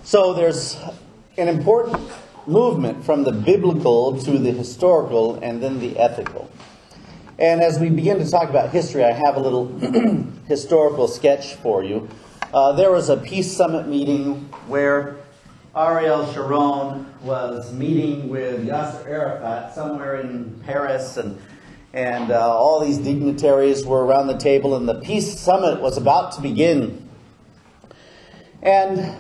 So there's an important movement from the biblical to the historical and then the ethical. And as we begin to talk about history, I have a little historical sketch for you. There was a peace summit meeting where Ariel Sharon was meeting with Yasser Arafat somewhere in Paris, and all these dignitaries were around the table, and the peace summit was about to begin. And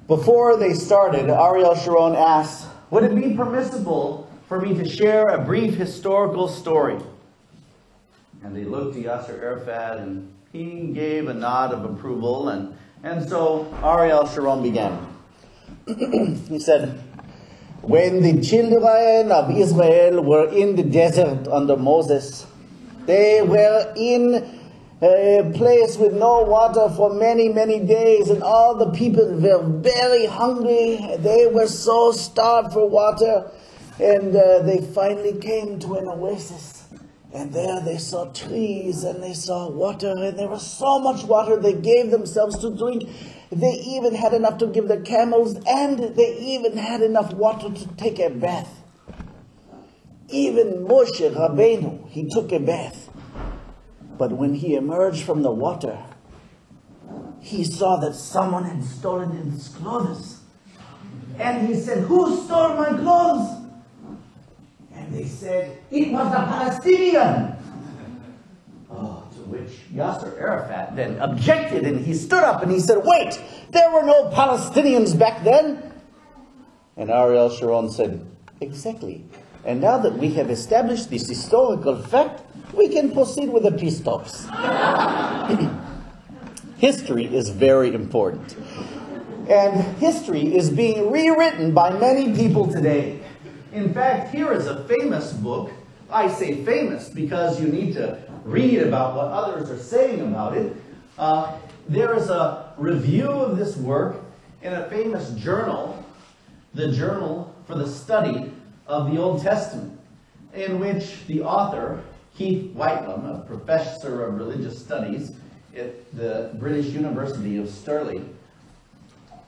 before they started, Ariel Sharon asked, would it be permissible for me to share a brief historical story? And they looked at Yasser Arafat, and he gave a nod of approval, and so Ariel Sharon began. He said, when the children of Israel were in the desert under Moses, they were in a place with no water for many, many days, and all the people were very hungry. They were so starved for water, and they finally came to an oasis. And there they saw trees, and they saw water, and there was so much water they gave themselves to drink. They even had enough to give their camels, and they even had enough water to take a bath. Even Moshe Rabbeinu, he took a bath. But when he emerged from the water, he saw that someone had stolen his clothes. And he said, who stole my clothes? And they said, it was a Palestinian. Oh, to which Yasser Arafat then objected, and he stood up and he said, wait, there were no Palestinians back then. And Ariel Sharon said, exactly. And now that we have established this historical fact, we can proceed with the peace talks. History is very important. And history is being rewritten by many people today. In fact, here is a famous book. I say famous because you need to read about what others are saying about it. There is a review of this work in a famous journal, the Journal for the Study of the Old Testament, in which the author, Keith Whitelam, a professor of religious studies at the British University of Stirling,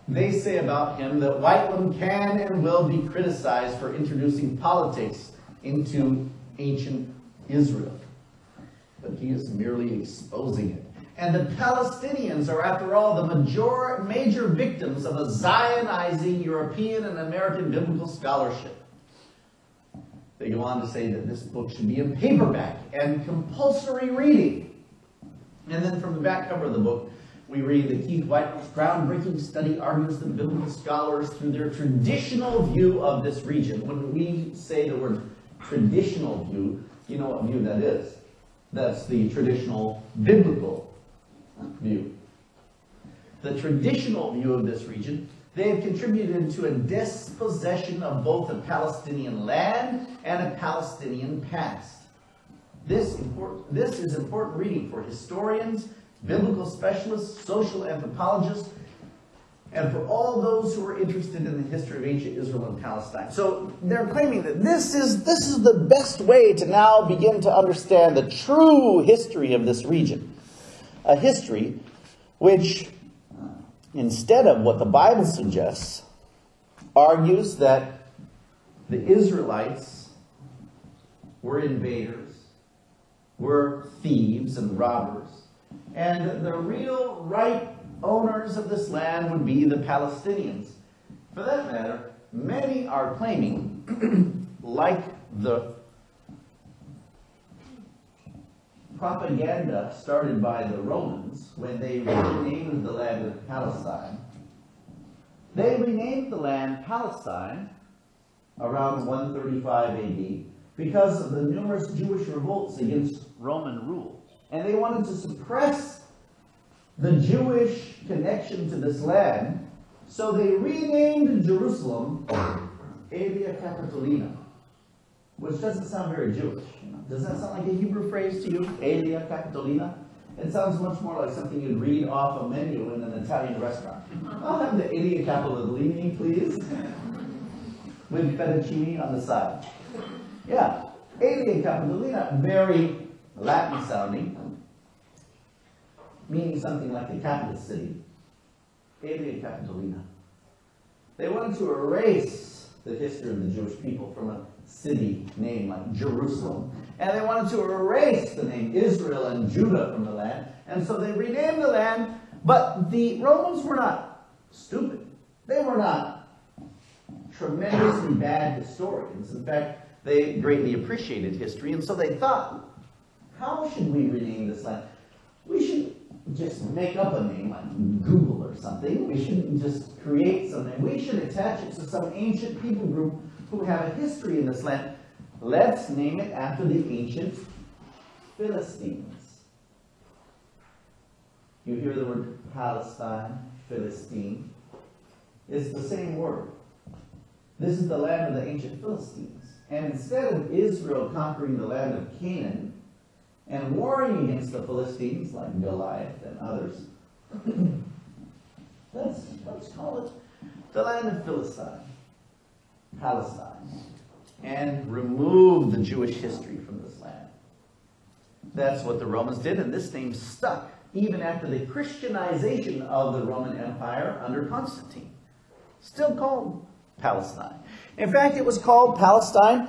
they say about him that Whitelam can and will be criticized for introducing politics into ancient Israel. But he is merely exposing it. And the Palestinians are, after all, the major victims of a Zionizing European and American biblical scholarship. They go on to say that this book should be in paperback and compulsory reading. And then from the back cover of the book, we read that Keith Whitelam's groundbreaking study argues that biblical scholars, through their traditional view of this region, when we say the word traditional view, you know what view that is. That's the traditional biblical view. The traditional view of this region, they have contributed to a dispossession of both a Palestinian land and a Palestinian past. This is important reading for historians, biblical specialists, social anthropologists, and for all those who are interested in the history of ancient Israel and Palestine. So they're claiming that this is the best way to now begin to understand the true history of this region. A history which, instead of what the Bible suggests, argues that the Israelites were invaders, were thieves and robbers, and the real right owners of this land would be the Palestinians. For that matter, many are claiming, like the propaganda started by the Romans when they renamed the land of Palestine. They renamed the land Palestine around 135 AD because of the numerous Jewish revolts against Roman rule. And they wanted to suppress the Jewish connection to this land, so they renamed Jerusalem Aelia Capitolina, which doesn't sound very Jewish. Does that sound like a Hebrew phrase to you? Aelia Capitolina? It sounds much more like something you'd read off a menu in an Italian restaurant. I'll have the Aelia Capitolini, please, with fettuccine on the side. Yeah, Aelia Capitolina, very Latin sounding, meaning something like the capital city. Aelia Capitolina. They wanted to erase the history of the Jewish people from a city named like Jerusalem. And they wanted to erase the name Israel and Judah from the land. And so they renamed the land. But the Romans were not stupid. They were not tremendously bad historians. In fact, they greatly appreciated history. And so they thought, how should we rename this land? We should just make up a name like Google or something. We shouldn't just create something. We should attach it to some ancient people group who have a history in this land. Let's name it after the ancient Philistines. You hear the word Palestine, Philistine. It's the same word. This is the land of the ancient Philistines. And instead of Israel conquering the land of Canaan and warring against the Philistines like Goliath and others, let's call it the land of Philistine, Palestine, and remove the Jewish history from this land. That's what the Romans did, and this name stuck even after the Christianization of the Roman Empire under Constantine. Still called Palestine. In fact, it was called Palestine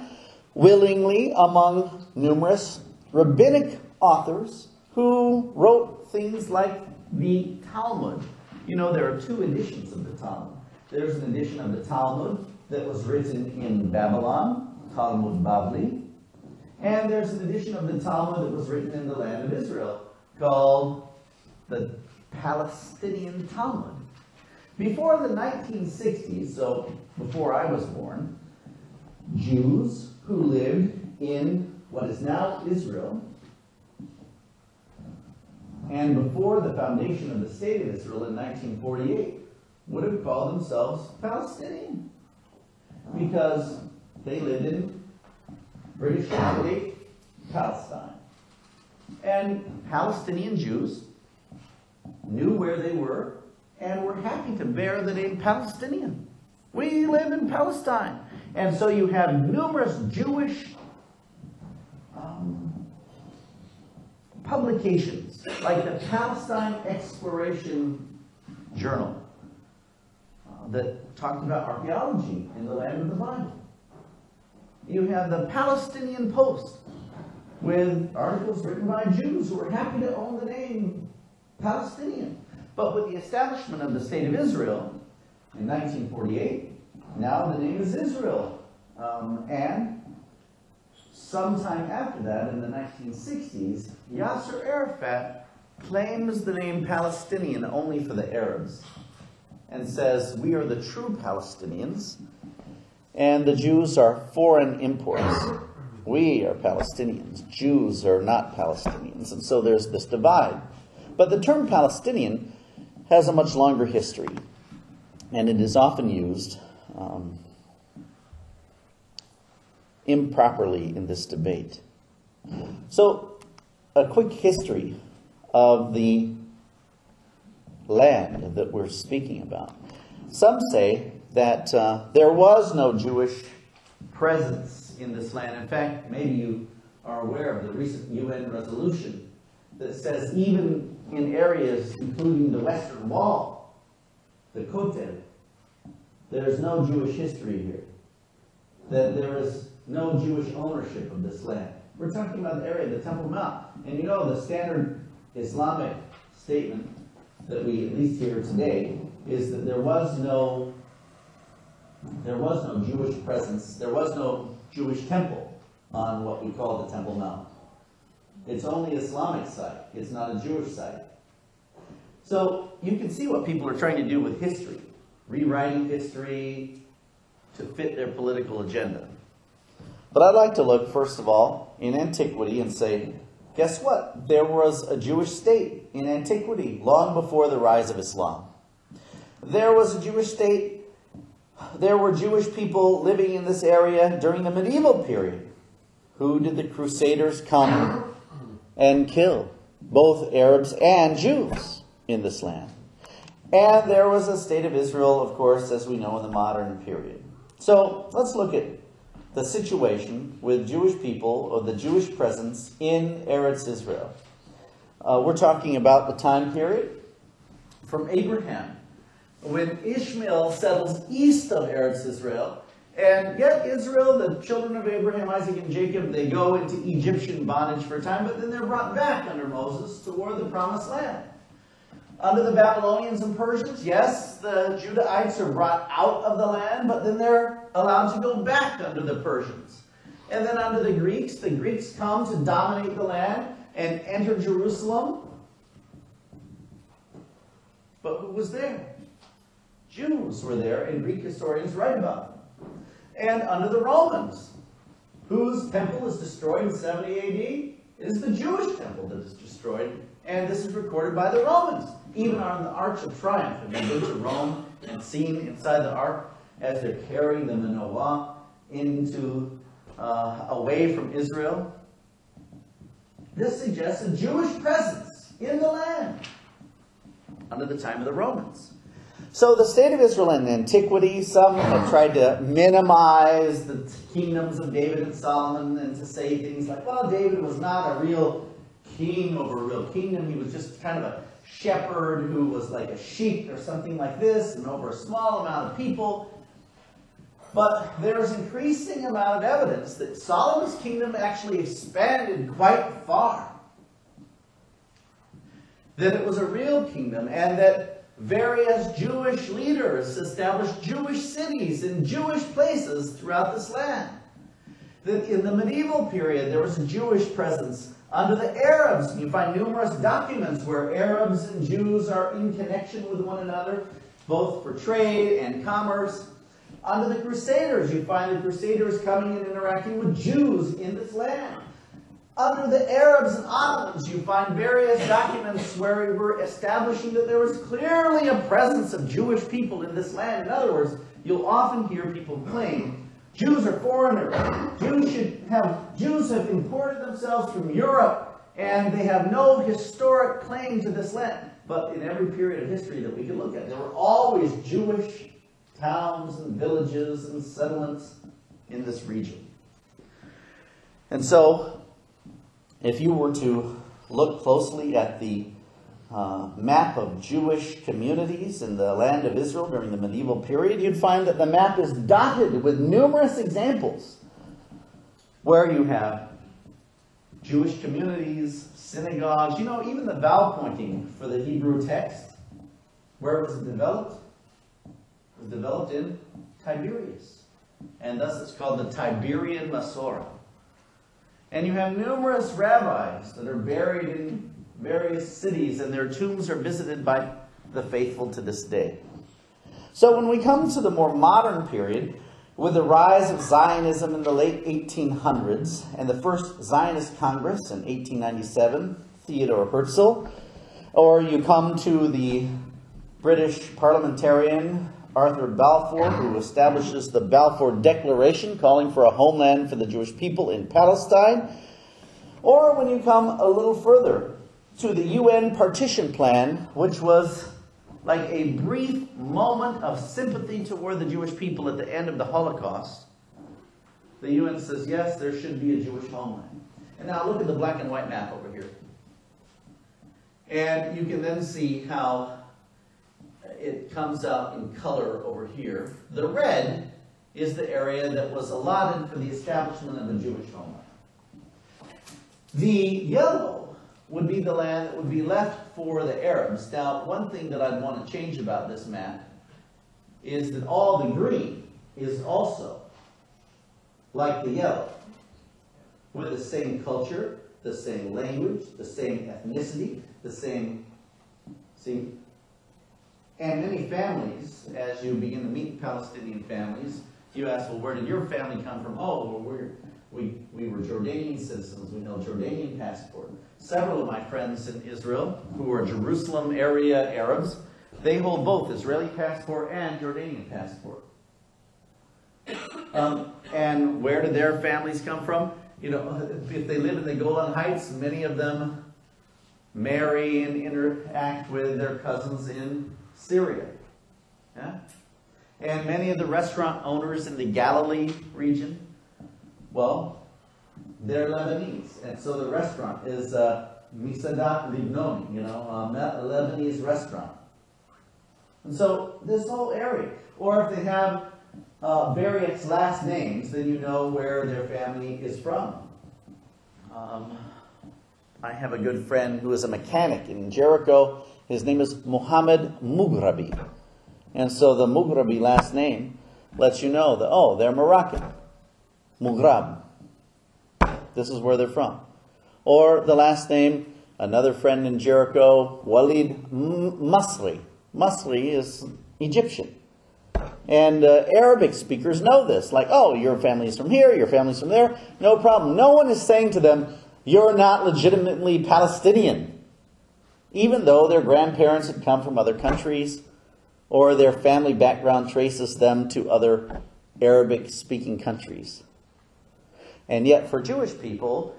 willingly among numerous rabbinic authors who wrote things like the Talmud. You know, there are two editions of the Talmud. There's an edition of the Talmud that was written in Babylon, Talmud Bavli, and there's an edition of the Talmud that was written in the land of Israel called the Palestinian Talmud. Before the 1960s, so before I was born, Jews who lived in what is now Israel, and before the foundation of the State of Israel in 1948, would have called themselves Palestinian, because they lived in British Colony, Palestine. And Palestinian Jews knew where they were and were happy to bear the name Palestinian. We live in Palestine. And so you have numerous Jewish publications, like the Palestine Exploration Journal, that talked about archaeology in the land of the Bible. You have the Palestinian Post, with articles written by Jews who were happy to own the name Palestinian. But with the establishment of the State of Israel in 1948, now the name is Israel. And sometime after that, in the 1960s, Yasser Arafat claims the name Palestinian only for the Arabs and says, we are the true Palestinians, and the Jews are foreign imports. We are Palestinians. Jews are not Palestinians. And so there's this divide. But the term Palestinian has a much longer history, and it is often used improperly in this debate. So, a quick history of the land that we're speaking about. Some say that there was no Jewish presence in this land. In fact, maybe you are aware of the recent UN resolution that says even in areas including the Western Wall, the Kotel, there's no Jewish history here. That there is no Jewish ownership of this land. We're talking about the area of the Temple Mount. And you know, the standard Islamic statement that we at least hear today is that there was no Jewish presence, there was no Jewish temple on what we call the Temple Mount. It's only Islamic site. It's not a Jewish site. So you can see what people are trying to do with history, rewriting history to fit their political agenda. But I'd like to look, first of all, in antiquity and say, guess what? There was a Jewish state in antiquity long before the rise of Islam. There was a Jewish state. There were Jewish people living in this area during the medieval period. Who did the Crusaders come and kill? Both Arabs and Jews in this land. And there was a state of Israel, of course, as we know, in the modern period. So let's look at the situation with Jewish people, or the Jewish presence in Eretz Israel. We're talking about the time period from Abraham when Ishmael settles east of Eretz Israel. And yet Israel, the children of Abraham, Isaac, and Jacob, they go into Egyptian bondage for a time, but then they're brought back under Moses toward the promised land. Under the Babylonians and Persians, yes, the Judahites are brought out of the land, but then they're allowed to go back under the Persians. And then under the Greeks come to dominate the land and enter Jerusalem. But who was there? Jews were there, and Greek historians write about them. And under the Romans, whose temple is destroyed in 70 AD? It is the Jewish temple that is destroyed, and this is recorded by the Romans. Even on the Arch of Triumph, have you been to Rome and seen inside the Ark as they're carrying the menorah into away from Israel? This suggests a Jewish presence in the land under the time of the Romans. So the state of Israel in antiquity, some have tried to minimize the kingdoms of David and Solomon and to say things like, well, David was not a real king over a real kingdom. He was just kind of a shepherd who was like a sheep or something like this and over a small amount of people. But there's increasing amount of evidence that Solomon's kingdom actually expanded quite far. That it was a real kingdom, and that various Jewish leaders established Jewish cities in Jewish places throughout this land. That in the medieval period there was a Jewish presence. Under the Arabs, you find numerous documents where Arabs and Jews are in connection with one another, both for trade and commerce. Under the Crusaders, you find the Crusaders coming and interacting with Jews in this land. Under the Arabs and Ottomans, you find various documents where we were establishing that there was clearly a presence of Jewish people in this land. In other words, you'll often hear people claim Jews are foreigners. Jews have imported themselves from Europe, and they have no historic claim to this land. But in every period of history that we can look at, there were always Jewish towns and villages and settlements in this region. And so, if you were to look closely at the map of Jewish communities in the land of Israel during the medieval period, you'd find that the map is dotted with numerous examples where you have Jewish communities, synagogues, even the vowel pointing for the Hebrew text. Where was it developed? It was developed in Tiberias. And thus it's called the Tiberian Masorah. And you have numerous rabbis that are buried in various cities, and their tombs are visited by the faithful to this day. So when we come to the more modern period, with the rise of Zionism in the late 1800s, and the first Zionist Congress in 1897, Theodore Herzl, or you come to the British parliamentarian Arthur Balfour, who establishes the Balfour Declaration calling for a homeland for the Jewish people in Palestine. Or when you come a little further to the UN partition plan, which was like a brief moment of sympathy toward the Jewish people at the end of the Holocaust. The UN says, yes, there should be a Jewish homeland. And now look at the black and white map over here. And you can then see how it comes out in color over here. The red is the area that was allotted for the establishment of a Jewish homeland. The yellow would be the land that would be left for the Arabs. Now, one thing that I'd want to change about this map is that all the green is also like the yellow, with the same culture, the same language, the same ethnicity, the same, see? And many families, as you begin to meet Palestinian families, you ask, well, where did your family come from? Oh, well, we were Jordanian citizens. We held Jordanian passport. Several of my friends in Israel, who are Jerusalem area Arabs, they hold both Israeli passport and Jordanian passport. And where did their families come from? If they live in the Golan Heights, many of them marry and interact with their cousins in Syria. Yeah? And many of the restaurant owners in the Galilee region, well, they're Lebanese. And so the restaurant is Misadat Libnoni, a Lebanese restaurant. And so this whole area, or if they have various last names, then you know where their family is from. I have a good friend who is a mechanic in Jericho. His name is Muhammad Mughrabi. And so the Mughrabi last name lets you know that, oh, they're Moroccan. Mughrab. This is where they're from. Or the last name, another friend in Jericho, Walid Masri. Masri is Egyptian. And Arabic speakers know this. Like, oh, your family's from here, your family's from there. No problem. No one is saying to them, you're not legitimately Palestinian. Even though their grandparents had come from other countries, or their family background traces them to other Arabic-speaking countries. And yet, for Jewish people,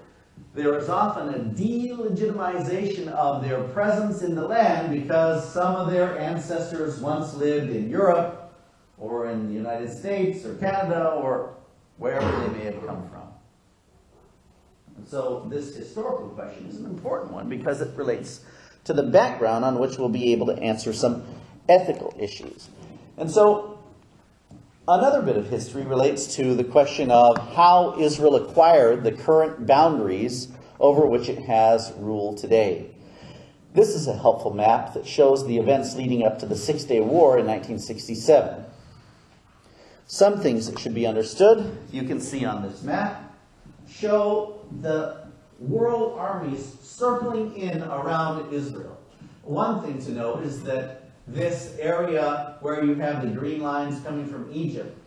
there is often a delegitimization of their presence in the land because some of their ancestors once lived in Europe, or in the United States, or Canada, or wherever they may have come from. And so this historical question is an important one because it relates to the background on which we'll be able to answer some ethical issues. And so another bit of history relates to the question of how Israel acquired the current boundaries over which it has rule today. This is a helpful map that shows the events leading up to the Six-Day War in 1967. Some things that should be understood, you can see on this map, show the world armies circling in around Israel. One thing to note is that this area where you have the green lines coming from Egypt,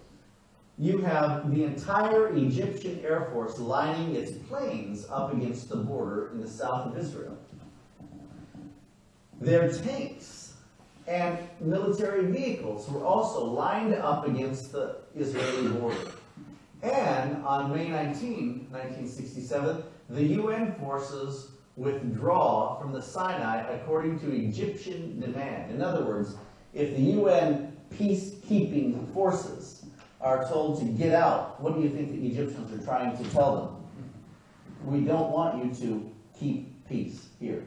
you have the entire Egyptian Air Force lining its planes up against the border in the south of Israel. Their tanks and military vehicles were also lined up against the Israeli border. And on May 19, 1967, the UN forces withdraw from the Sinai according to Egyptian demand. In other words, if the UN peacekeeping forces are told to get out, what do you think the Egyptians are trying to tell them? We don't want you to keep peace here.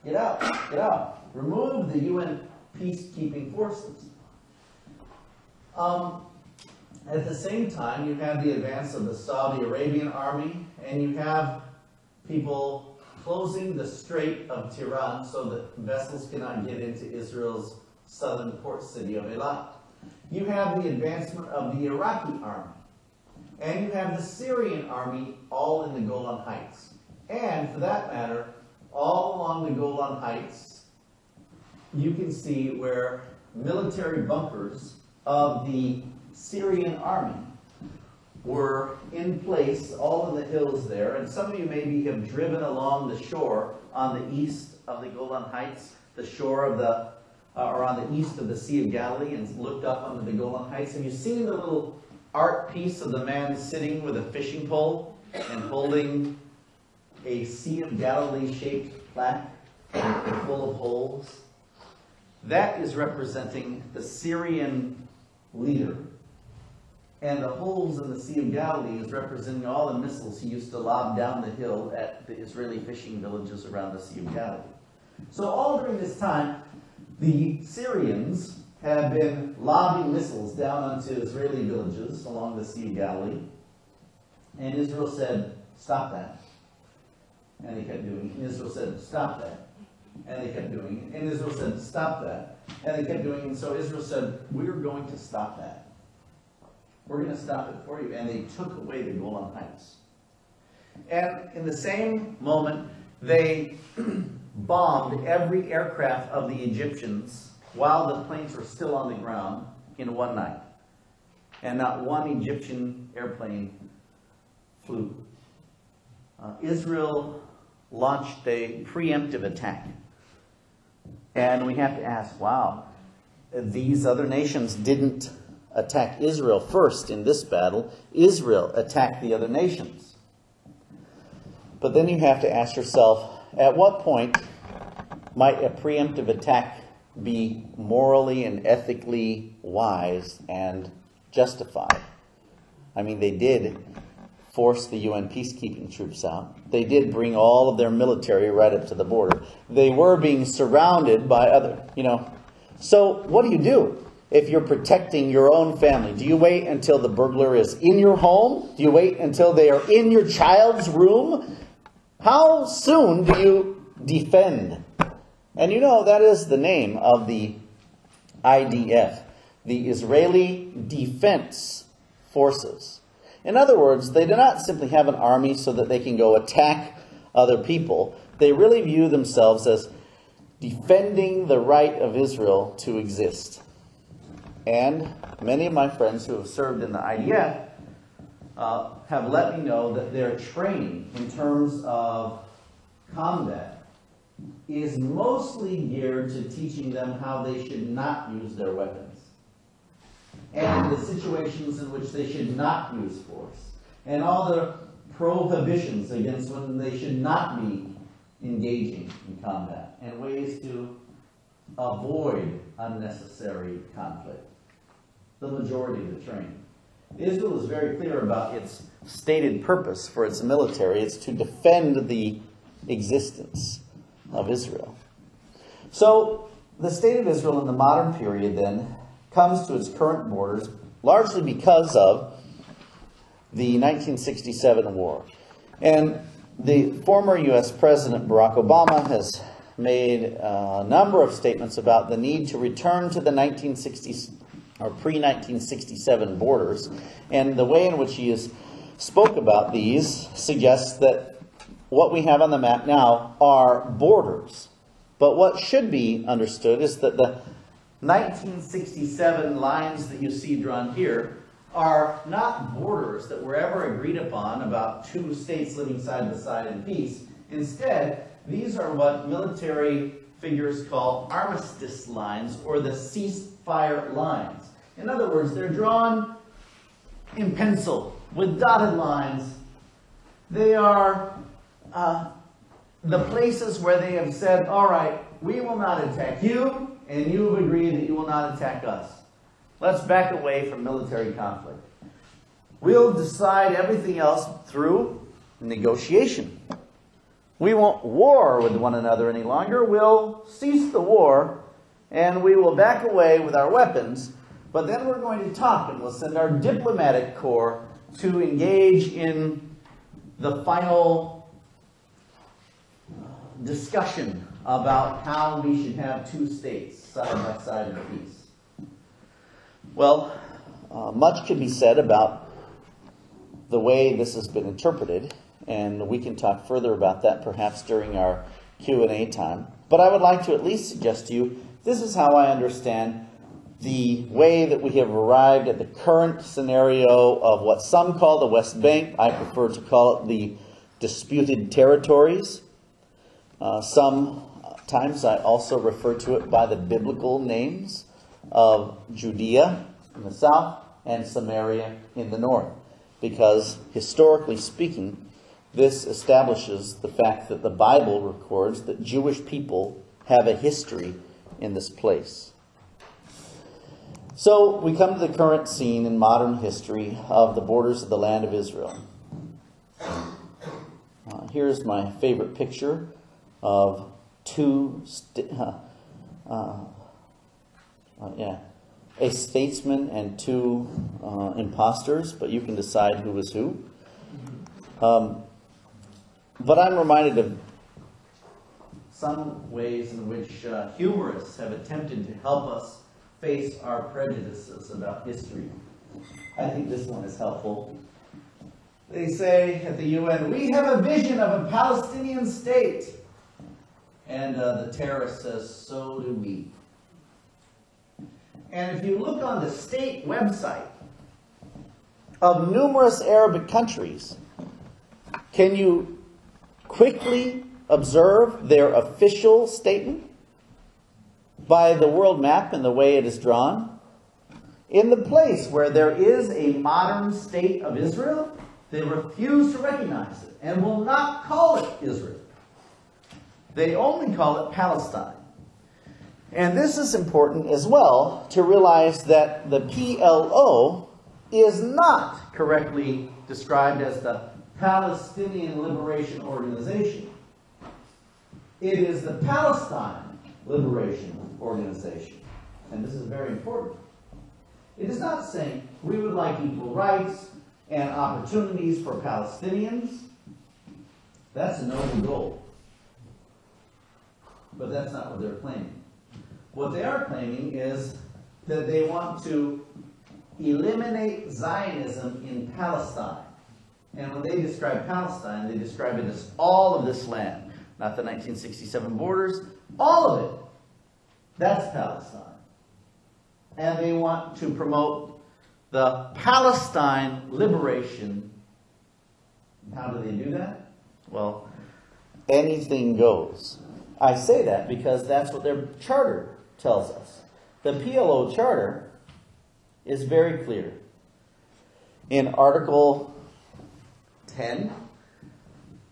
Get out, get out. Remove the UN peacekeeping forces. At the same time, you have the advance of the Saudi Arabian army, and you have people closing the Strait of Tiran so that vessels cannot get into Israel's southern port city of Eilat. You have the advancement of the Iraqi army, and you have the Syrian army all in the Golan Heights. And for that matter, all along the Golan Heights, you can see where military bunkers of the Syrian army were in place all in the hills there. And some of you maybe have driven along the shore on the east of the Golan Heights, the shore of the, or on the east of the Sea of Galilee, and looked up onto the Golan Heights. Have you seen the little art piece of the man sitting with a fishing pole and holding a Sea of Galilee-shaped plaque full of holes? That is representing the Syrian leader. And the holes in the Sea of Galilee is representing all the missiles he used to lob down the hill at the Israeli fishing villages around the Sea of Galilee. So all during this time, the Syrians have been lobbing missiles down onto Israeli villages along the Sea of Galilee. And Israel said, stop that. And they kept doing it. And Israel said, stop that. And they kept doing it. And Israel said, stop that. And they kept doing it. And so Israel said, we're going to stop that. We're going to stop it for you. And they took away the Golan Heights. And in the same moment, they bombed every aircraft of the Egyptians while the planes were still on the ground in one night. And not one Egyptian airplane flew. Israel launched a preemptive attack. And we have to ask, wow, these other nations didn't attack Israel first in this battle. Israel attacked the other nations. But then you have to ask yourself, at what point might a preemptive attack be morally and ethically wise and justified? I mean, they did force the UN peacekeeping troops out. They did bring all of their military right up to the border. They were being surrounded by other, So what do if you're protecting your own family? Do you wait until the burglar is in your home? Do you wait until they are in your child's room? How soon do you defend? And that is the name of the IDF, the Israeli Defense Forces. In other words, they do not simply have an army so that they can go attack other people. They really view themselves as defending the right of Israel to exist. And many of my friends who have served in the IDF have let me know that their training in terms of combat is mostly geared to teaching them how they should not use their weapons, and the situations in which they should not use force, and all the prohibitions against when they should not be engaging in combat, and ways to avoid unnecessary conflict. The majority of the training. Israel is very clear about its stated purpose for its military. It's to defend the existence of Israel. So, the state of Israel in the modern period then comes to its current borders largely because of the 1967 war. And the former U.S. President Barack Obama has made a number of statements about the need to return to the 1960s or pre-1967 borders. And the way in which he has spoke about these suggests that what we have on the map now are borders. But what should be understood is that the 1967 lines that you see drawn here are not borders that were ever agreed upon about two states living side by side in peace. Instead, these are what military figures call armistice lines, or the ceasefire lines. In other words, they're drawn in pencil with dotted lines. They are the places where they have said, all right, we will not attack you, and you have agreed that you will not attack us. Let's back away from military conflict. We'll decide everything else through negotiation. We won't war with one another any longer. We'll cease the war, and we will back away with our weapons. But then we're going to talk, and we'll send our diplomatic corps to engage in the final discussion about how we should have two states side by side in peace. Well, much can be said about the way this has been interpreted, and we can talk further about that perhaps during our Q&A time. But I would like to at least suggest to you, this is how I understand the way that we have arrived at the current scenario of what some call the West Bank. I prefer to call it the disputed territories. Sometimes I also refer to it by the biblical names of Judea in the south and Samaria in the north, because historically speaking, this establishes the fact that the Bible records that Jewish people have a history in this place. So we come to the current scene in modern history of the borders of the land of Israel. Here's my favorite picture of a statesman and two imposters, but you can decide who was who. But I'm reminded of some ways in which humorists have attempted to help us face our prejudices about history. I think this one is helpful. They say at the UN, we have a vision of a Palestinian state. And the terrorist says, so do we. And if you look on the state website of numerous Arabic countries, can you quickly observe their official statement by the world map and the way it is drawn? In the place where there is a modern state of Israel, they refuse to recognize it and will not call it Israel. They only call it Palestine. And this is important as well to realize that the PLO is not correctly described as the Palestinian Liberation Organization. It is the Palestine Liberation Organization. and this is very important, it is not saying we would like equal rights and opportunities for Palestinians. That's a noble goal. But that's not what they're claiming. What they are claiming is that they want to eliminate Zionism in Palestine. And when they describe Palestine, they describe it as all of this land. Not the 1967 borders, all of it. That's Palestine. And they want to promote the Palestine liberation. How do they do that? Well, anything goes. I say that because that's what their charter tells us. The PLO charter is very clear. In Article 10,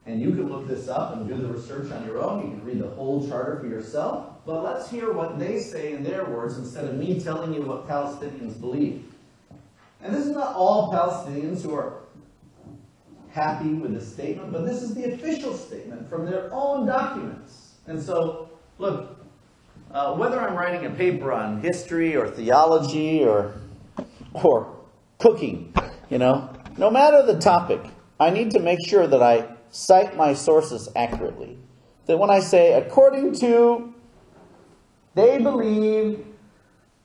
and you can look this up and do the research on your own. You can read the whole charter for yourself. But let's hear what they say in their words instead of me telling you what Palestinians believe. And this is not all Palestinians who are happy with this statement, but this is the official statement from their own documents. And so, look, whether I'm writing a paper on history or theology or cooking, no matter the topic, I need to make sure that I cite my sources accurately. That when I say, according to, they believe,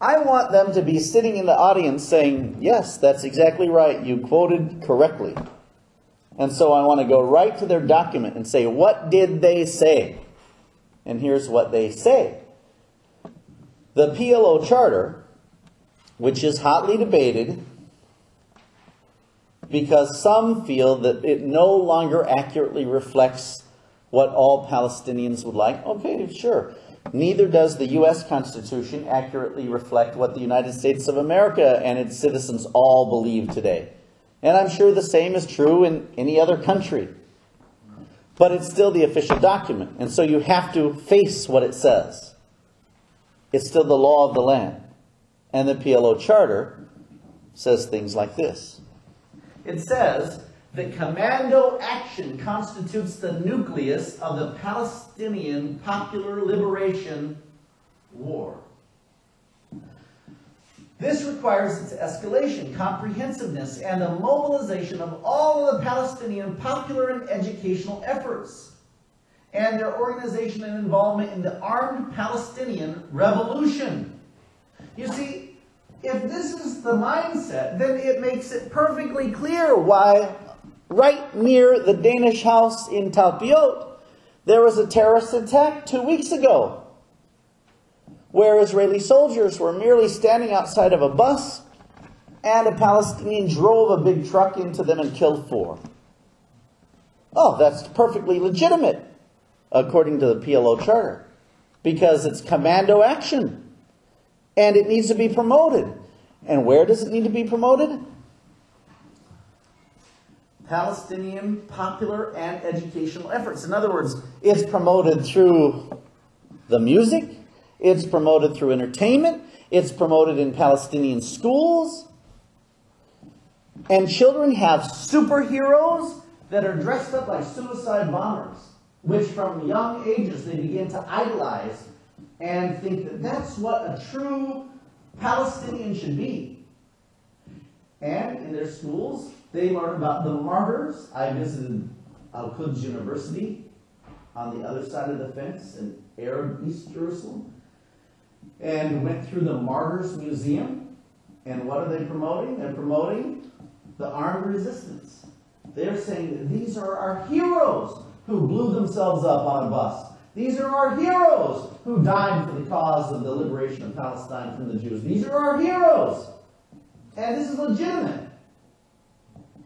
I want them to be sitting in the audience saying, yes, that's exactly right, you quoted correctly. And so I want to go right to their document and say, what did they say? And here's what they say. The PLO charter, which is hotly debated, because some feel that it no longer accurately reflects what all Palestinians would like. Okay, sure. Neither does the U.S. Constitution accurately reflect what the United States of America and its citizens all believe today. And I'm sure the same is true in any other country. But it's still the official document. And so you have to face what it says. It's still the law of the land. And the PLO charter says things like this. It says that commando action constitutes the nucleus of the Palestinian Popular Liberation War. This requires its escalation, comprehensiveness, and the mobilization of all of the Palestinian popular and educational efforts, and their organization and involvement in the armed Palestinian revolution. You see, if this is the mindset, then it makes it perfectly clear why right near the Danish house in Talpiot, there was a terrorist attack 2 weeks ago, where Israeli soldiers were merely standing outside of a bus, and a Palestinian drove a big truck into them and killed 4. Oh, that's perfectly legitimate, according to the PLO charter, because it's commando action. And it needs to be promoted. And where does it need to be promoted? Palestinian popular and educational efforts. In other words, it's promoted through the music, it's promoted through entertainment, it's promoted in Palestinian schools. And children have superheroes that are dressed up like suicide bombers, which from young ages they begin to idolize and think that that's what a true Palestinian should be. And in their schools, they learn about the martyrs. I visited Al-Quds University on the other side of the fence in Arab East Jerusalem, and went through the Martyrs Museum. And what are they promoting? They're promoting the armed resistance. They're saying that these are our heroes who blew themselves up on a bus. These are our heroes who died for the cause of the liberation of Palestine from the Jews. These are our heroes. And this is legitimate.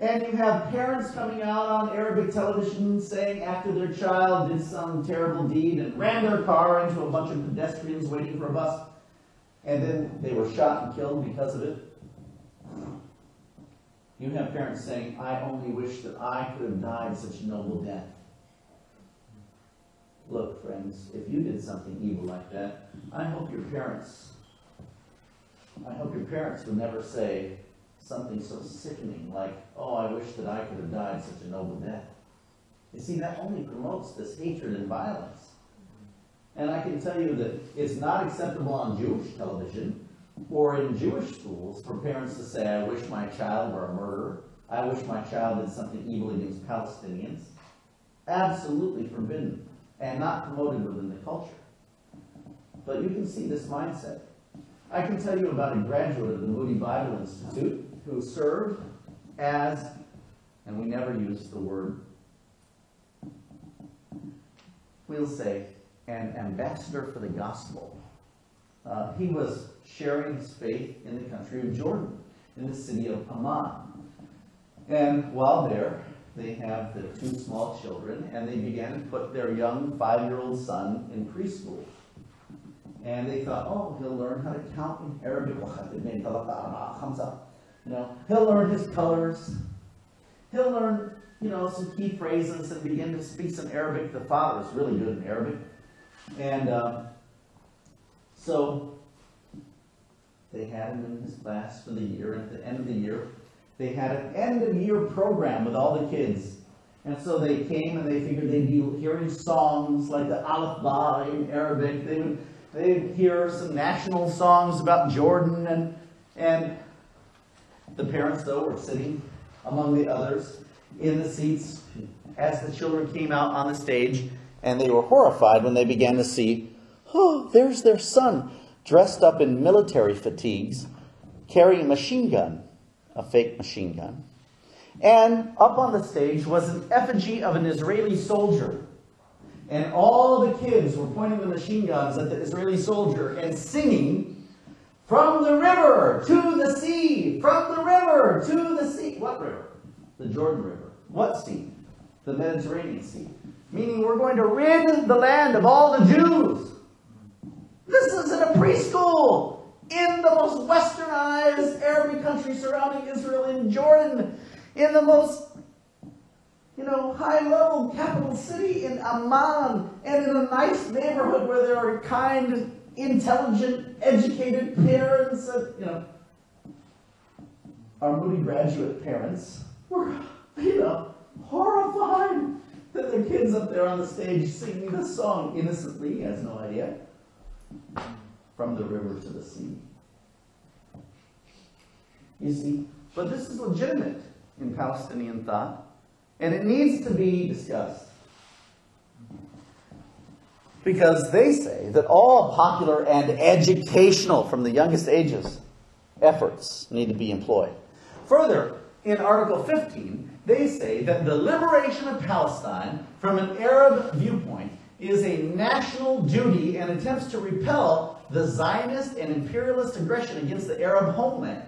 And you have parents coming out on Arabic television saying after their child did some terrible deed and ran their car into a bunch of pedestrians waiting for a bus, and then they were shot and killed because of it. You have parents saying, I only wish that I could have died such a noble death. Look, friends, if you did something evil like that, I hope your parents would never say something so sickening like, oh, I wish that I could have died such a noble death. You see, that only promotes this hatred and violence. And I can tell you that it's not acceptable on Jewish television or in Jewish schools for parents to say, I wish my child were a murderer. I wish my child did something evil against Palestinians. Absolutely forbidden and not promoted within the culture. But you can see this mindset. I can tell you about a graduate of the Moody Bible Institute who served as, and we never use the word, we'll say, an ambassador for the gospel. He was sharing his faith in the country of Jordan, in the city of Amman. And while there, they have the two small children, and they began to put their young 5-year-old son in preschool. And they thought, oh, he'll learn how to count in Arabic. You know, he'll learn his colors. He'll learn, some key phrases and begin to speak some Arabic. The father is really good in Arabic. And so they had him in his class for the year. And at the end of the year, they had an end-of-year program with all the kids. And so they came and they figured they'd be hearing songs like the Aleph Ba in Arabic. They'd hear some national songs about Jordan. And the parents, though, were sitting among the others in the seats as the children came out on the stage. And they were horrified when they began to see, oh, there's their son, dressed up in military fatigues, carrying a machine gun, a fake machine gun. And up on the stage was an effigy of an Israeli soldier. And all the kids were pointing the machine guns at the Israeli soldier and singing, from the river to the sea, from the river to the sea. What river? The Jordan River. What sea? The Mediterranean Sea. Meaning we're going to rid the land of all the Jews. This is in a preschool in the most westernized Arabic country surrounding Israel, in Jordan, in the most high-level capital city in Amman, and in a nice neighborhood where there are kind, intelligent, educated parents. Our Moody graduate parents were, horrified that their kids up there on the stage singing this song innocently, he has no idea, from the river to the sea. You see, but this is legitimate in Palestinian thought. And it needs to be discussed. Because they say that all popular and educational, from the youngest ages, efforts need to be employed. Further, in Article 15, they say that the liberation of Palestine from an Arab viewpoint is a national duty and attempts to repel the Zionist and imperialist aggression against the Arab homeland.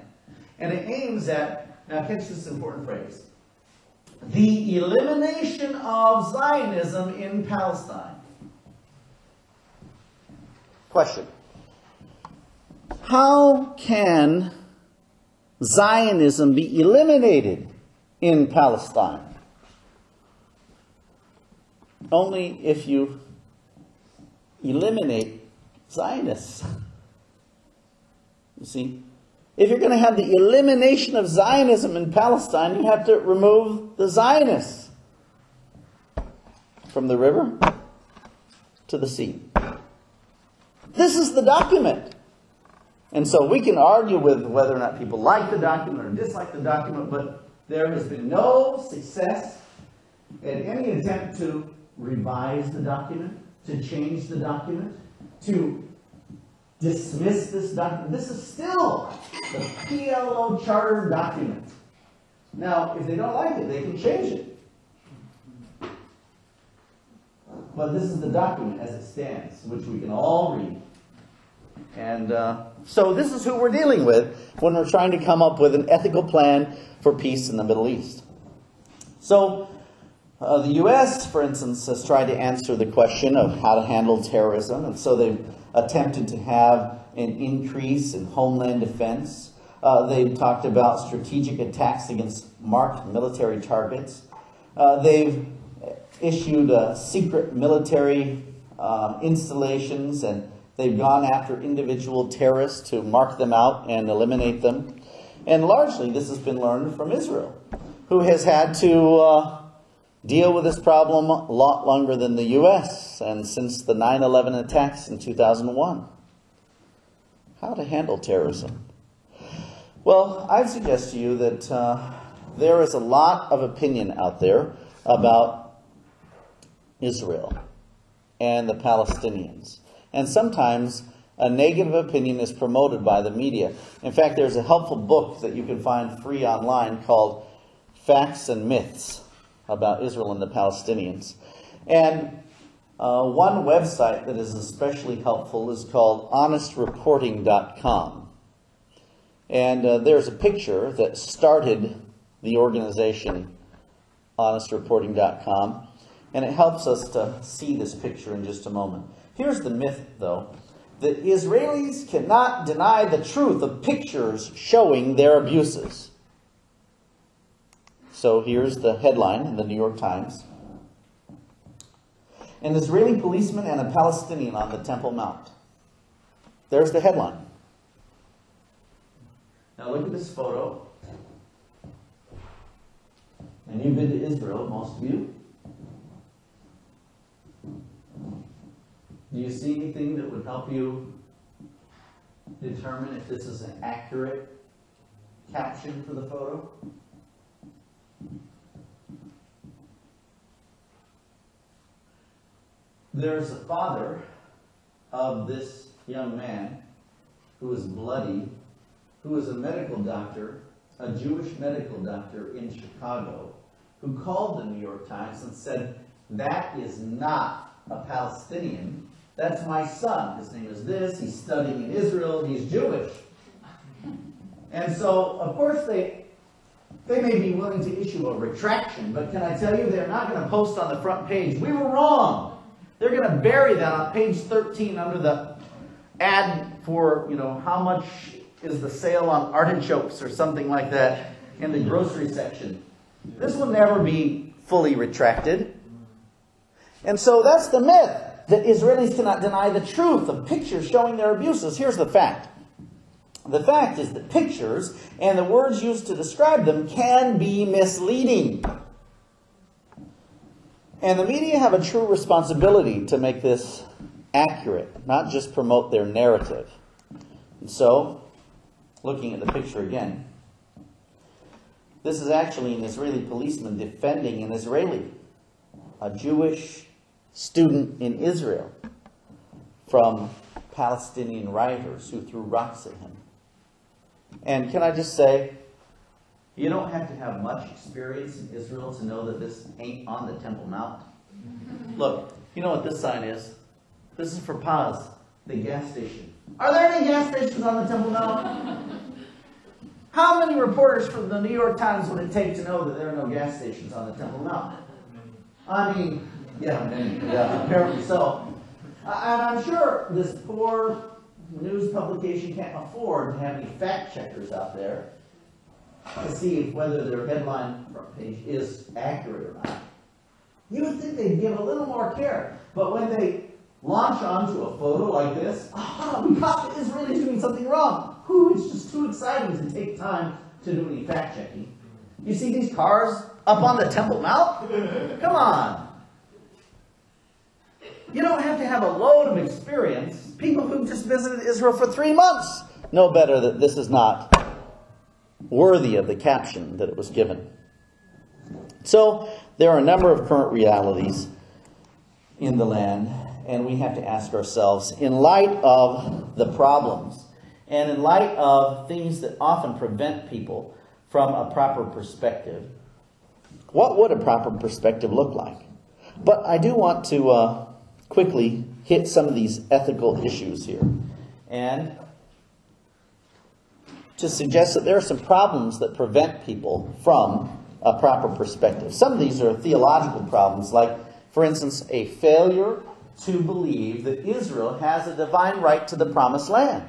And it aims at, now catch this important phrase, the elimination of Zionism in Palestine. Question. How can Zionism be eliminated in Palestine? Only if you eliminate Zionists. You see? If you're going to have the elimination of Zionism in Palestine, you have to remove the Zionists from the river to the sea. This is the document. And so we can argue with whether or not people like the document or dislike the document, but there has been no success in any attempt to revise the document, to change the document, to dismiss this document. This is still the PLO charter document. Now, if they don't like it, they can change it. But this is the document as it stands, which we can all read. And so this is who we're dealing with when we're trying to come up with an ethical plan for peace in the Middle East. So the U.S., for instance, has tried to answer the question of how to handle terrorism. And so they've attempted to have an increase in homeland defense. They've talked about strategic attacks against marked military targets. They've issued secret military installations, and they've gone after individual terrorists to mark them out and eliminate them. And largely this has been learned from Israel, who has had to deal with this problem a lot longer than the U.S. and since the 9/11 attacks in 2001. How to handle terrorism? Well, I'd suggest to you that there is a lot of opinion out there about Israel and the Palestinians. And sometimes a negative opinion is promoted by the media. In fact, there's a helpful book that you can find free online called Facts and Myths about Israel and the Palestinians. And one website that is especially helpful is called honestreporting.com. And there's a picture that started the organization honestreporting.com, and it helps us to see this picture in just a moment. Here's the myth, though. The Israelis cannot deny the truth of pictures showing their abuses. So here's the headline in the New York Times. An Israeli policeman and a Palestinian on the Temple Mount. There's the headline. Now look at this photo. And you've been to Israel, most of you. Do you see anything that would help you determine if this is an accurate caption for the photo? There's a father of this young man who is bloody, who is a medical doctor, a Jewish medical doctor in Chicago, who called the New York Times and said, "That is not a Palestinian. That's my son. His name is this. He's studying in Israel. He's Jewish." And so, of course, they may be willing to issue a retraction, but can I tell you, they're not going to post on the front page, "We were wrong." They're going to bury that on page 13 under the ad for, how much is the sale on artichokes or something like that in the grocery section. This will never be fully retracted. And so that's the myth, that Israelis cannot deny the truth of pictures showing their abuses. Here's the fact. The fact is that pictures and the words used to describe them can be misleading. And the media have a true responsibility to make this accurate, not just promote their narrative. And so, looking at the picture again, this is actually an Israeli policeman defending an Israeli, a Jewish student in Israel, from Palestinian rioters who threw rocks at him. And can I just say, you don't have to have much experience in Israel to know that this ain't on the Temple Mount. Look, you know what this sign is? This is for Paz, the gas station. Are there any gas stations on the Temple Mount? How many reporters from the New York Times would it take to know that there are no gas stations on the Temple Mount? I mean, yeah, apparently so. And I'm sure this poor news publication can't afford to have any fact checkers out there to see whether their headline front page is accurate or not. You would think they'd give a little more care. But when they launch onto a photo like this, we caught the Israelis doing something wrong. It's just too exciting to take time to do any fact checking. You see these cars up on the Temple Mount? Come on. You don't have to have a load of experience. People who just visited Israel for 3 months know better that this is not worthy of the caption that it was given. So, there are a number of current realities in the land, and we have to ask ourselves, in light of the problems, and in light of things that often prevent people from a proper perspective, what would a proper perspective look like? But I do want to quickly hit some of these ethical issues here, and to suggest that there are some problems that prevent people from a proper perspective. Some of these are theological problems, like, for instance, a failure to believe that Israel has a divine right to the promised land.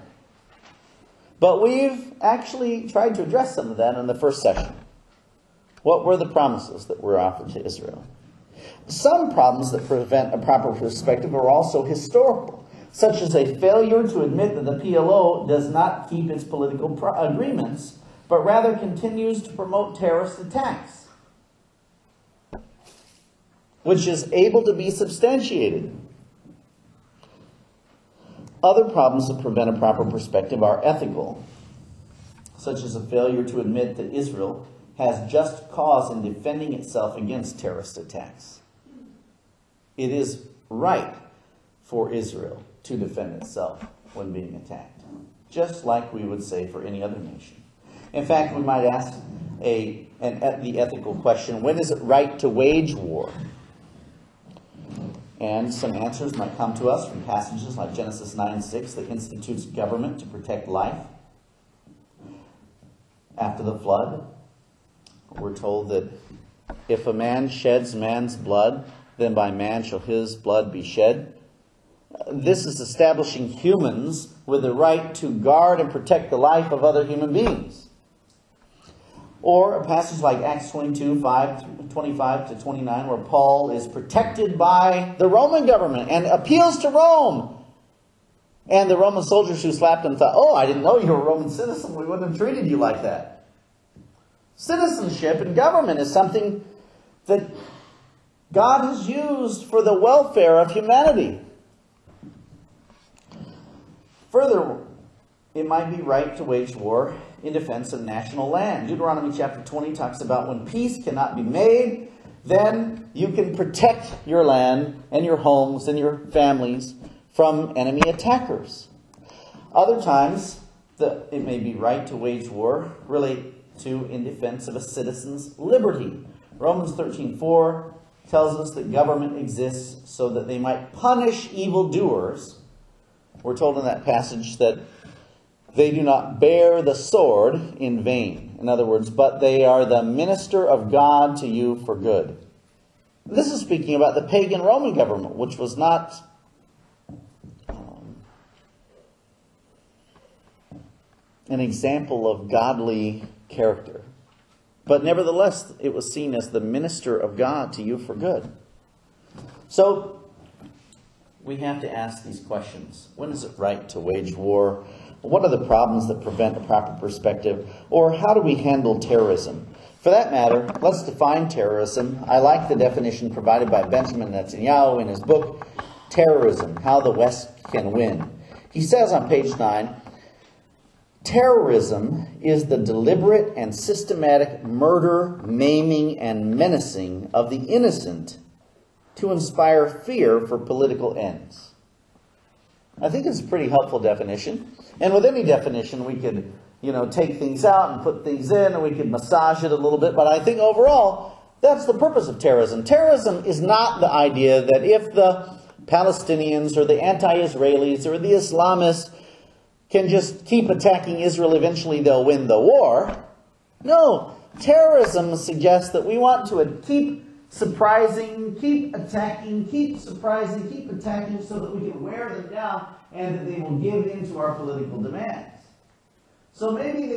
But we've actually tried to address some of that in the first session. What were the promises that were offered to Israel? Some problems that prevent a proper perspective are also historical, such as a failure to admit that the PLO does not keep its political agreements, but rather continues to promote terrorist attacks. which is able to be substantiated. Other problems that prevent a proper perspective are ethical, such as a failure to admit that Israel has just cause in defending itself against terrorist attacks. It is right for Israel to defend itself when being attacked, just like we would say for any other nation. In fact, we might ask the ethical question, when is it right to wage war? And some answers might come to us from passages like Genesis 9:6 that institutes government to protect life. After the flood, we're told that if a man sheds man's blood, then by man shall his blood be shed. This is establishing humans with the right to guard and protect the life of other human beings. Or a passage like Acts 22:25-29, where Paul is protected by the Roman government and appeals to Rome. And the Roman soldiers who slapped him thought, oh, I didn't know you were a Roman citizen. We wouldn't have treated you like that. Citizenship in government is something that God has used for the welfare of humanity. Further, it might be right to wage war in defense of national land. Deuteronomy chapter 20 talks about when peace cannot be made, then you can protect your land and your homes and your families from enemy attackers. Other times, it may be right to wage war relate to in defense of a citizen's liberty. Romans 13:4 tells us that government exists so that they might punish evildoers. We're told in that passage that they do not bear the sword in vain. In other words, but they are the minister of God to you for good. This is speaking about the pagan Roman government, which was not an example of godly character. But nevertheless, it was seen as the minister of God to you for good. So, we have to ask these questions. When is it right to wage war? What are the problems that prevent a proper perspective? Or how do we handle terrorism? For that matter, let's define terrorism. I like the definition provided by Benjamin Netanyahu in his book, Terrorism, How the West Can Win. He says on page 9, terrorism is the deliberate and systematic murder, maiming, and menacing of the innocent to inspire fear for political ends. I think it's a pretty helpful definition. And with any definition, we could, take things out and put things in, and we could massage it a little bit. But I think overall, that's the purpose of terrorism. Terrorism is not the idea that if the Palestinians or the anti-Israelis or the Islamists can just keep attacking Israel, eventually they'll win the war. No, terrorism suggests that we want to keep surprising, keep attacking, keep surprising, keep attacking so that we can wear them down and that they will give in to our political demands. So maybe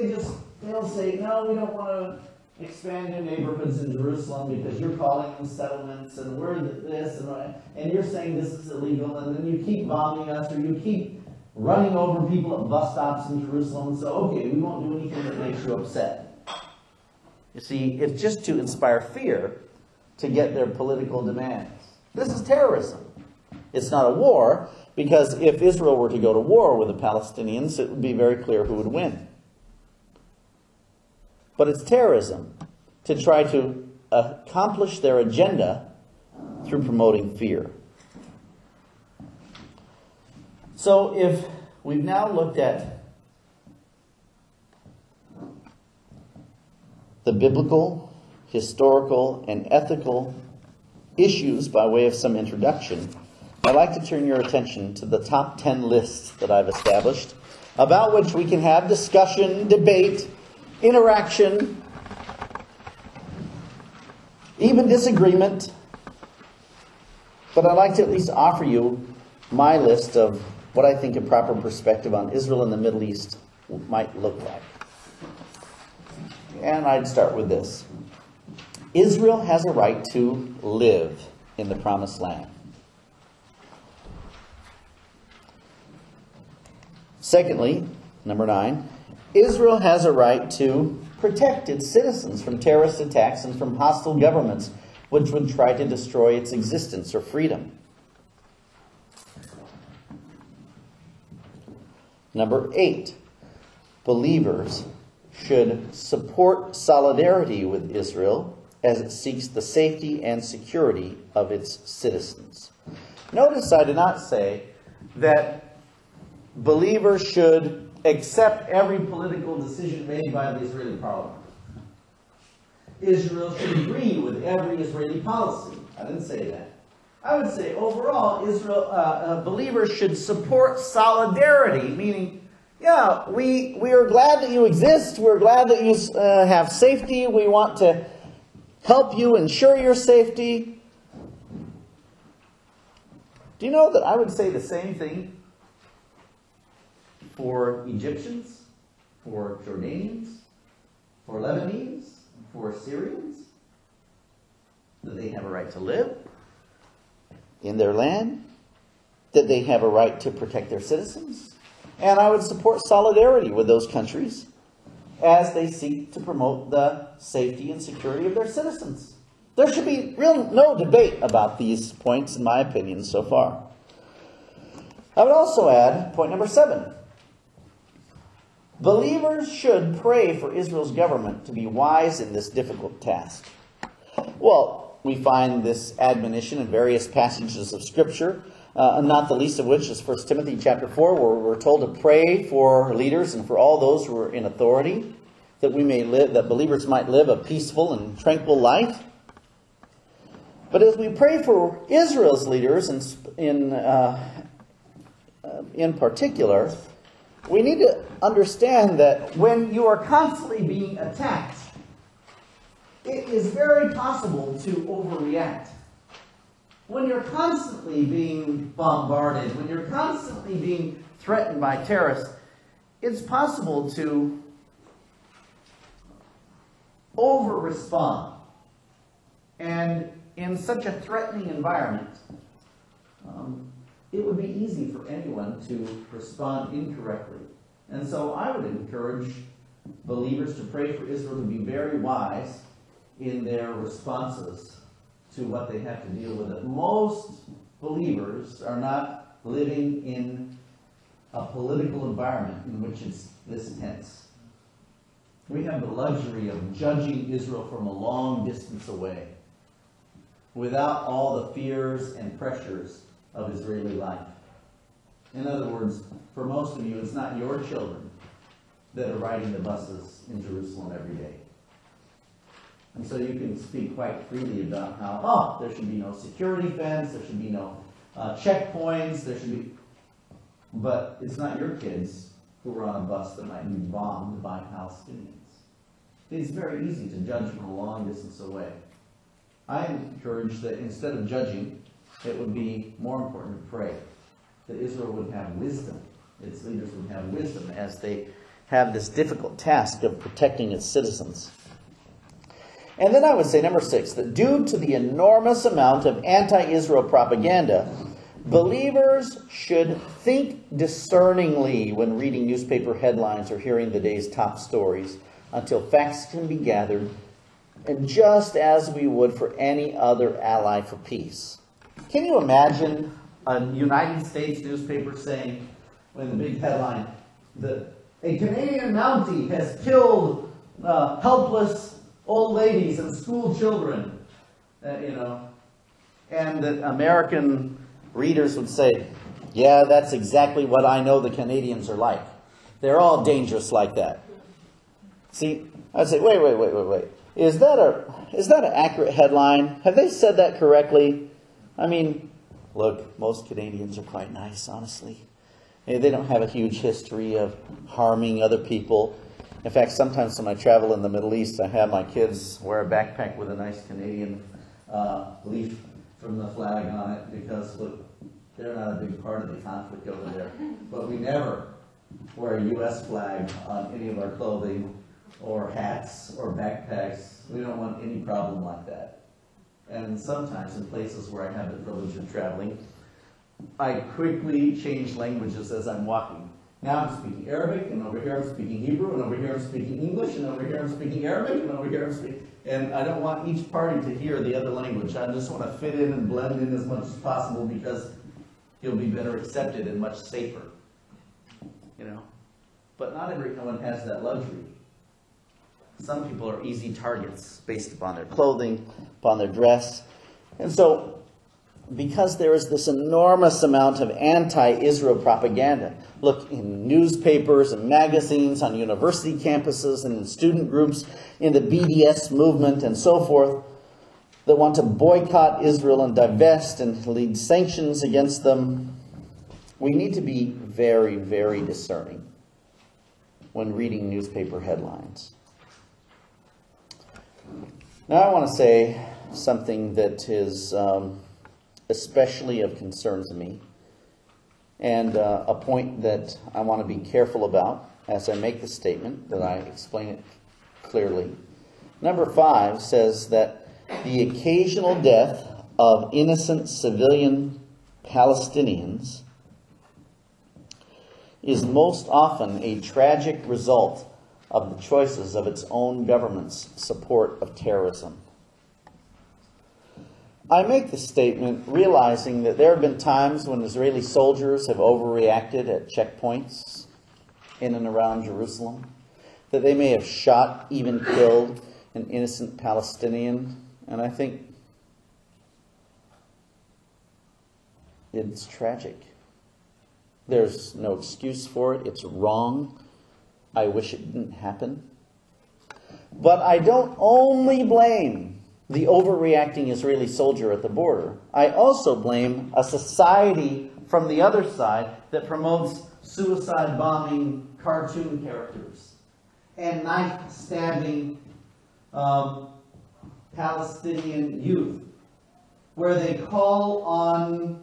they'll say, no, we don't want to expand new neighborhoods in Jerusalem because you're calling them settlements and we're this and you're saying this is illegal, and then you keep bombing us or you keep running over people at bus stops in Jerusalem. So, okay, we won't do anything that makes you upset. You see, it's just to inspire fear to get their political demands. This is terrorism. It's not a war, because if Israel were to go to war with the Palestinians, it would be very clear who would win. But it's terrorism to try to accomplish their agenda through promoting fear. So if we've now looked at the biblical, historical, and ethical issues by way of some introduction, I'd like to turn your attention to the top 10 lists that I've established, about which we can have discussion, debate, interaction, even disagreement. But I'd like to at least offer you my list of what I think a proper perspective on Israel and the Middle East might look like. And I'd start with this. Israel has a right to live in the Promised Land. Secondly, number 9, Israel has a right to protect its citizens from terrorist attacks and from hostile governments which would try to destroy its existence or freedom. Number 8, believers should support solidarity with Israel as it seeks the safety and security of its citizens. Notice I did not say that believers should accept every political decision made by the Israeli parliament. Israel should agree with every Israeli policy. I didn't say that. I would say overall, believers should support solidarity, meaning, yeah, we are glad that you exist. We're glad that you have safety. We want to help you ensure your safety. Do you know that I would say the same thing for Egyptians, for Jordanians, for Lebanese, for Syrians? That they have a right to live in their land, that they have a right to protect their citizens. And I would support solidarity with those countries as they seek to promote the safety and security of their citizens. There should be no debate about these points, in my opinion, so far. I would also add point number 7. Believers should pray for Israel's government to be wise in this difficult task. Well, we find this admonition in various passages of Scripture, not the least of which is 1 Timothy chapter 4, where we're told to pray for leaders and for all those who are in authority, that that believers might live a peaceful and tranquil life. But as we pray for Israel's leaders in particular, we need to understand that when you are constantly being attacked, it is very possible to overreact. When you're constantly being bombarded, when you're constantly being threatened by terrorists, it's possible to over-respond. And in such a threatening environment, it would be easy for anyone to respond incorrectly. And so I would encourage believers to pray for Israel to be very wise in their responses to what they have to deal with. That most believers are not living in a political environment in which it's this tense. We have the luxury of judging Israel from a long distance away, without all the fears and pressures of Israeli life. In other words, for most of you, it's not your children that are riding the buses in Jerusalem every day. And so you can speak quite freely about how, there should be no security fence, there should be no checkpoints, but it's not your kids who are on a bus that might be bombed by Palestinians. It's very easy to judge from a long distance away. I encourage that instead of judging, it would be more important to pray that Israel would have wisdom, its leaders would have wisdom as they have this difficult task of protecting its citizens. And then I would say, number 6, that due to the enormous amount of anti-Israel propaganda, believers should think discerningly when reading newspaper headlines or hearing the day's top stories until facts can be gathered, and just as we would for any other ally for peace. Can you imagine a United States newspaper saying, in the big headline, that a Canadian Mountie has killed helpless old ladies and school children, and that American readers would say, yeah, that's exactly what I know the Canadians are like. They're all dangerous like that. See, I'd say, wait. Is that an accurate headline? Have they said that correctly? I mean, look, most Canadians are quite nice, honestly. They don't have a huge history of harming other people. In fact, sometimes when I travel in the Middle East, I have my kids wear a backpack with a nice Canadian leaf from the flag on it because, look, they're not a big part of the conflict over there. But we never wear a U.S. flag on any of our clothing or hats or backpacks. We don't want any problem like that. And sometimes in places where I have the privilege of traveling, I quickly change languages as I'm walking. Now I'm speaking Arabic, and over here I'm speaking Hebrew, and over here I'm speaking English, and over here I'm speaking Arabic, and over here I'm speaking... And I don't want each party to hear the other language. I just want to fit in and blend in as much as possible because you'll be better accepted and much safer. You know? But not everyone has that luxury. Some people are easy targets based upon their clothing, upon their dress. And so, because there is this enormous amount of anti-Israel propaganda, look in newspapers and magazines, on university campuses and in student groups, in the BDS movement and so forth, that want to boycott Israel and divest and lead sanctions against them, we need to be very, very discerning when reading newspaper headlines. Now I want to say something that is especially of concern to me, and a point that I want to be careful about as I make the statement, that I explain it clearly. Number 5 says that the occasional death of innocent civilian Palestinians is most often a tragic result of the choices of its own government's support of terrorism. I make this statement realizing that there have been times when Israeli soldiers have overreacted at checkpoints in and around Jerusalem, that they may have shot, even killed, an innocent Palestinian, and I think it's tragic. There's no excuse for it. It's wrong. I wish it didn't happen. But I don't only blame the overreacting Israeli soldier at the border. I also blame a society from the other side that promotes suicide bombing cartoon characters and knife-stabbing Palestinian youth, where they call on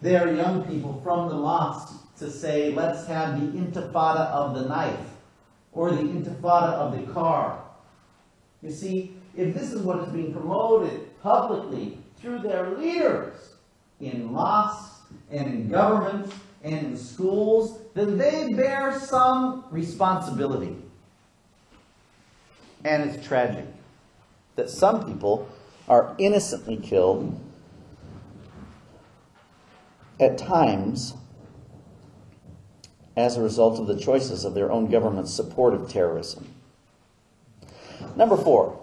their young people from the mosque to say, let's have the intifada of the knife, or the intifada of the car. You see, if this is what is being promoted publicly through their leaders in mosques and in governments and in schools, then they bear some responsibility. And it's tragic that some people are innocently killed at times as a result of the choices of their own government's support of terrorism. Number 4,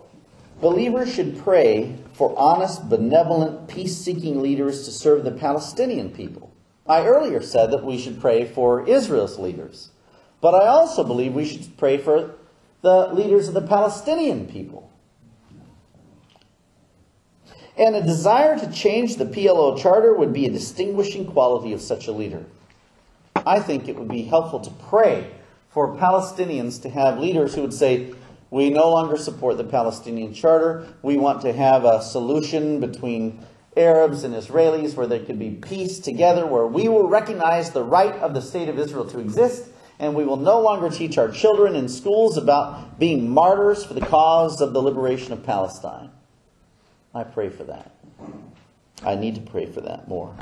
believers should pray for honest, benevolent, peace-seeking leaders to serve the Palestinian people. I earlier said that we should pray for Israel's leaders, but I also believe we should pray for the leaders of the Palestinian people. And a desire to change the PLO charter would be a distinguishing quality of such a leader. I think it would be helpful to pray for Palestinians to have leaders who would say, we no longer support the Palestinian charter. We want to have a solution between Arabs and Israelis where there could be peace together, where we will recognize the right of the state of Israel to exist, and we will no longer teach our children in schools about being martyrs for the cause of the liberation of Palestine. I pray for that. I need to pray for that more.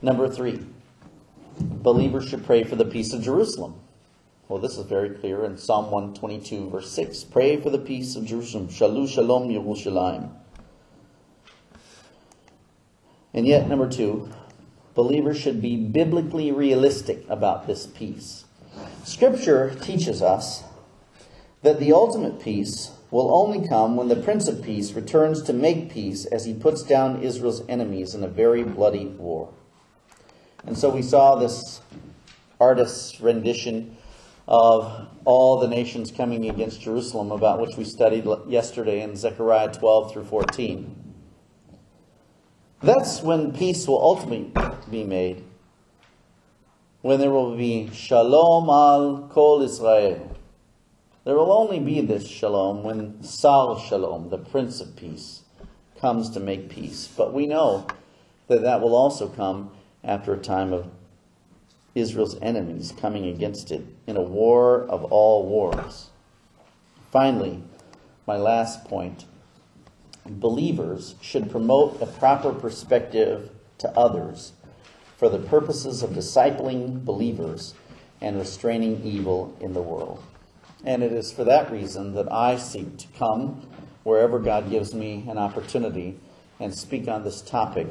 Number 3, believers should pray for the peace of Jerusalem. Well, this is very clear in Psalm 122, verse 6. Pray for the peace of Jerusalem. Shalom, shalom, Yerushalayim. And yet, number 2, believers should be biblically realistic about this peace. Scripture teaches us that the ultimate peace will only come when the Prince of Peace returns to make peace as he puts down Israel's enemies in a very bloody war. And so we saw this artist's rendition of all the nations coming against Jerusalem, about which we studied yesterday in Zechariah 12 through 14. That's when peace will ultimately be made, when there will be Shalom al Kol Israel. There will only be this shalom when Sar Shalom, the Prince of Peace, comes to make peace. But we know that that will also come after a time of Israel's enemies coming against it in a war of all wars. Finally, my last point. Believers should promote a proper perspective to others for the purposes of discipling believers and restraining evil in the world. And it is for that reason that I seek to come wherever God gives me an opportunity and speak on this topic,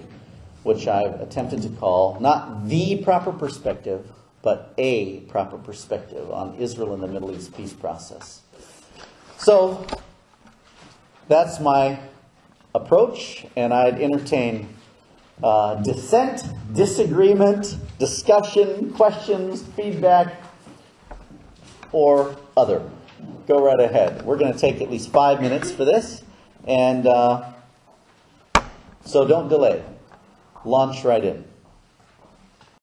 which I've attempted to call not the proper perspective, but a proper perspective on Israel and the Middle East peace process. So that's my approach, and I'd entertain dissent, disagreement, discussion, questions, feedback, or other. Go right ahead. We're going to take at least 5 minutes for this, and so don't delay. Launch right in.